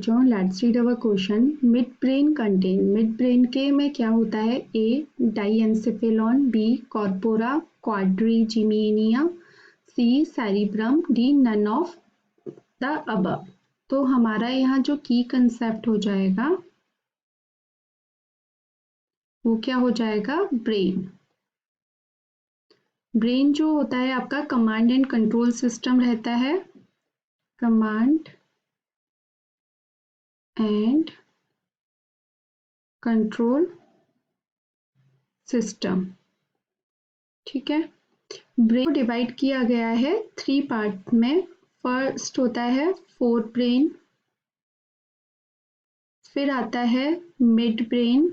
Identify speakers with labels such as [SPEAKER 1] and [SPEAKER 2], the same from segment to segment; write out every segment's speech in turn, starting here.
[SPEAKER 1] बच्चों, let's read our question. Mid brain contain, mid brain के में क्या होता है? A diencephalon, B corpora quadrigemina, C cerebrum, D none of the above. तो हमारा यहाँ जो की कंसेप्ट हो जाएगा वो क्या हो जाएगा? ब्रेन। ब्रेन जो होता है आपका कमांड एंड कंट्रोल सिस्टम रहता है, कमांड एंड कंट्रोल सिस्टम। ठीक है, ब्रेन को डिवाइड किया गया है 3 पार्ट में। फर्स्ट होता है फोर ब्रेन, फिर आता है मिड ब्रेन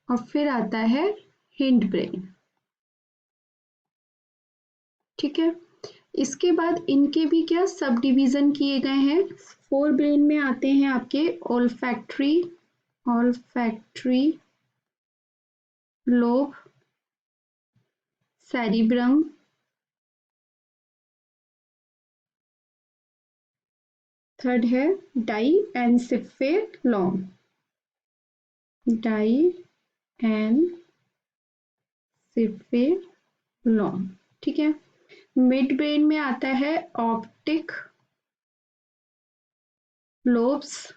[SPEAKER 1] और फिर आता है हिंड ब्रेन। ठीक है, इसके बाद इनके भी क्या सब डिवीजन किए गए हैं। फोर ब्रेन में आते हैं आपके ऑल्फैक्टरी लोब, सेरिब्रम, थर्ड है डाईएन्सेफेलॉन, ठीक है। मिड ब्रेन में आता है optic lobes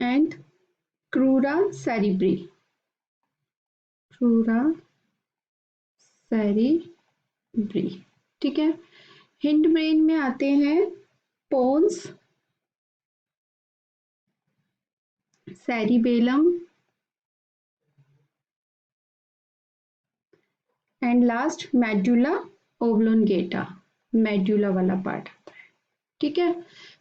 [SPEAKER 1] and crura cerebri, ठीक है। हिंड ब्रेन में आते हैं pons, cerebellum and last medulla oblongata, medulla वाला पार्ट आता है। ठीक है,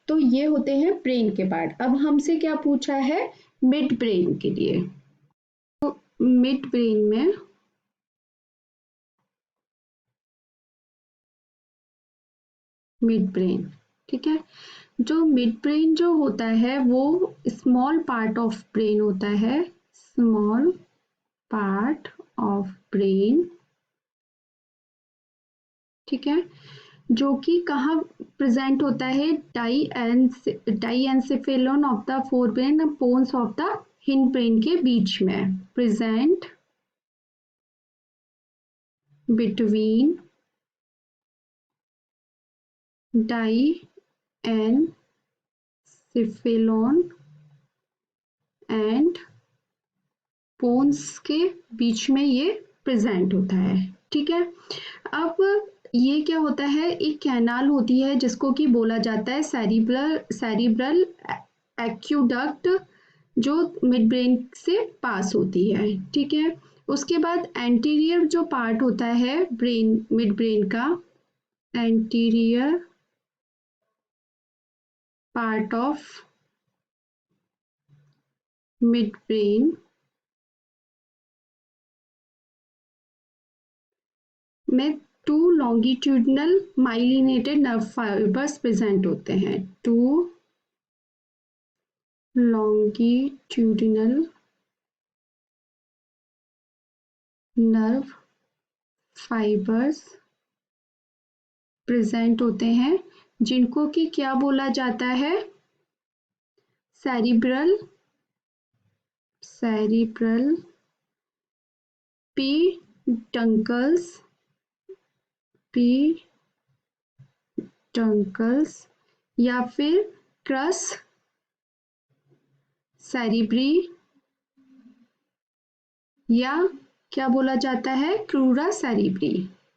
[SPEAKER 1] तो ये होते हैं ब्रेन के पार्ट। अब हमसे क्या पूछा है मिड ब्रेन के लिए। तो मिड ब्रेन में मिड ब्रेन, ठीक है, जो मिड ब्रेन जो होता है वो स्मॉल पार्ट ऑफ ब्रेन होता है, स्मॉल पार्ट ऑफ ब्रेन। ठीक है, जो कि कहाँ प्रेजेंट होता है? Diencephalon of the forebrain और pons of the hindbrain के बीच में, present between diencephalon and pons के बीच में ये प्रेजेंट होता है। ठीक है, अब ये क्या होता है? एक कैनाल होती है जिसको कि बोला जाता है सेरिब्रल एक्यूडक्ट, जो मिड ब्रेन से पास होती है। ठीक है, उसके बाद एंटीरियर जो पार्ट होता है ब्रेन, मिड ब्रेन का anterior part of mid brain में 2 longitudinal myelinated nerve fibres present होते हैं। 2 लॉन्गिट्यूडनल नर्व फाइबर्स प्रेजेंट होते हैं, जिनको कि क्या बोला जाता है? सेरिब्रल पेडंकल्स या फिर क्रस सेरिब्री, या क्या बोला जाता है? क्रूरा सेरिब्री।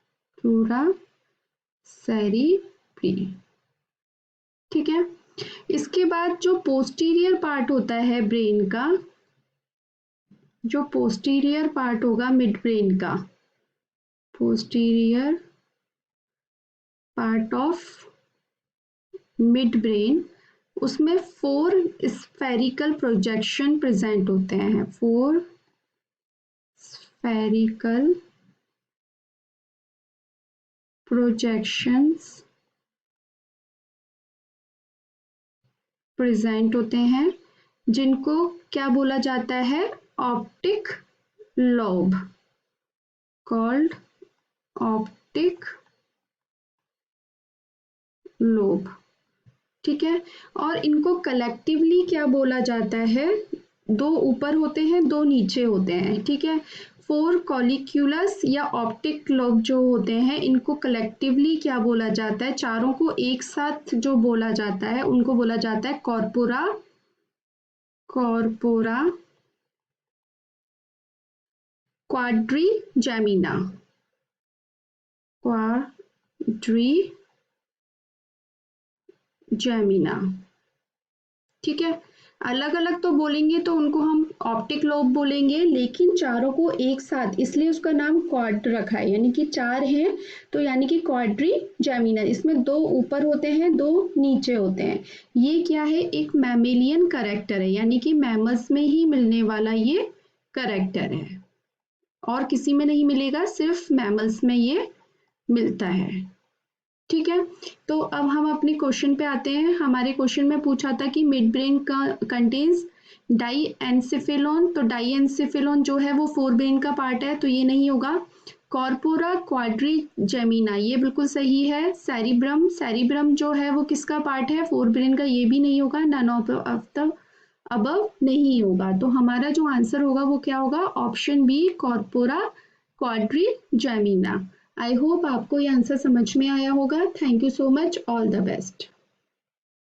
[SPEAKER 1] ठीक है, इसके बाद जो पोस्टीरियर पार्ट होता है ब्रेन का, जो पोस्टीरियर पार्ट होगा मिड ब्रेन का, posterior part of mid brain, उसमें 4 स्फेरिकल प्रोजेक्शन प्रेजेंट होते हैं। 4 स्फेरिकल प्रोजेक्शंस प्रेजेंट होते हैं, जिनको क्या बोला जाता है? Optic lobe, called optic lobe, ठीक है। और इनको कलेक्टिवली क्या बोला जाता है, दो ऊपर होते हैं दो नीचे होते हैं, ठीक है। फोर कॉलिक्यूलस या ऑप्टिक लोब जो होते हैं इनको कलेक्टिवली क्या बोला जाता है, चारों को एक साथ जो बोला जाता है उनको बोला जाता है कॉर्पोरा, कॉर्पोरा क्वाड्रीजेमिना, क्वाड्रीजेमिना, ठीक है। अलग अलग तो बोलेंगे तो उनको हम ऑप्टिक लोब बोलेंगे, लेकिन चारों को एक साथ इसलिए उसका नाम क्वाड रखा है, यानी कि चार हैं तो यानी कि क्वाड्रीजेमिना, इसमें दो ऊपर होते हैं दो नीचे होते हैं। ये क्या है, एक मैमेलियन कैरेक्टर है, यानी कि मैमल्स में ही मिलने वाला ये कैरेक्टर है और किसी में नहीं मिलेगा, सिर्फ मैमल्स में ये मिलता है, ठीक है। तो अब हम अपने क्वेश्चन पे आते हैं। हमारे क्वेश्चन में पूछा था कि मिड ब्रेन का कंटेन्स डाई एनसेफेलॉन, तो डाई एनसेफेलॉन जो है वो फोर ब्रेन का पार्ट है, तो ये नहीं होगा। कॉर्पोरा क्वाड्रीजेमिना ये बिल्कुल सही है। सेरिब्रम, सेरिब्रम जो है वो किसका पार्ट है, फोर ब्रेन का, ये भी नहीं होगा। नन ऑफ द अबव नहीं होगा, तो हमारा जो आंसर होगा वो क्या होगा, option B corpora quadrigemina. I hope आपको ये आंसर समझ में आया होगा। Thank you so much, all the best.